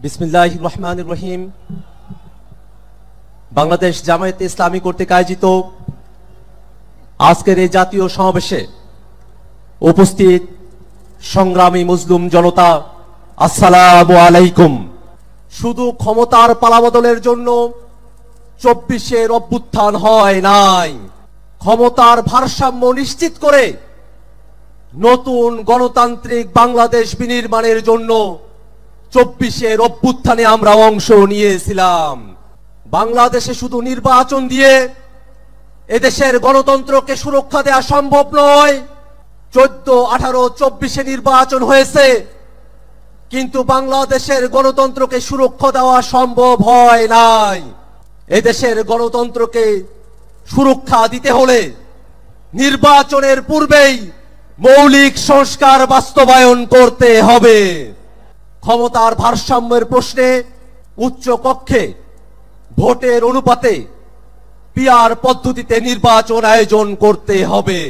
বিসমিল্লাহির রহমানির রহিম। বাংলাদেশ জামায়াতে ইসলামী কর্তৃক আয়োজিত আজকের এই জাতীয় সমাবেশে উপস্থিত সংগ্রামী মুসলিম জনতা, আসসালামু আলাইকুম। শুধু ক্ষমতার পালাবদলের জন্য 24-এর অভ্যুত্থান হয় নাই, ক্ষমতার ভারসাম্য নিশ্চিত করে নতুন গণতান্ত্রিক বাংলাদেশ বিনির্মাণের জন্য 24-এর অভ্যুত্থানে আমরা অংশ নিয়েছিলাম। বাংলাদেশে শুধু নির্বাচন দিয়ে এদেশের গণতন্ত্রকে সুরক্ষা দেওয়া সম্ভব নয়। 14, 18, 24-এ নির্বাচন হয়েছে, কিন্তু বাংলাদেশের গণতন্ত্রকে সুরক্ষা দেওয়া সম্ভব হয় নাই। এদেশের গণতন্ত্রকে সুরক্ষা দিতে হলে নির্বাচনের পূর্বেই মৌলিক সংস্কার বাস্তবায়ন করতে হবে। ক্ষমতার ভারসাম্যের প্রশ্নে উচ্চ কক্ষে ভোটের অনুপাতে পিআর পদ্ধতিতে নির্বাচন আয়োজন করতে হবে।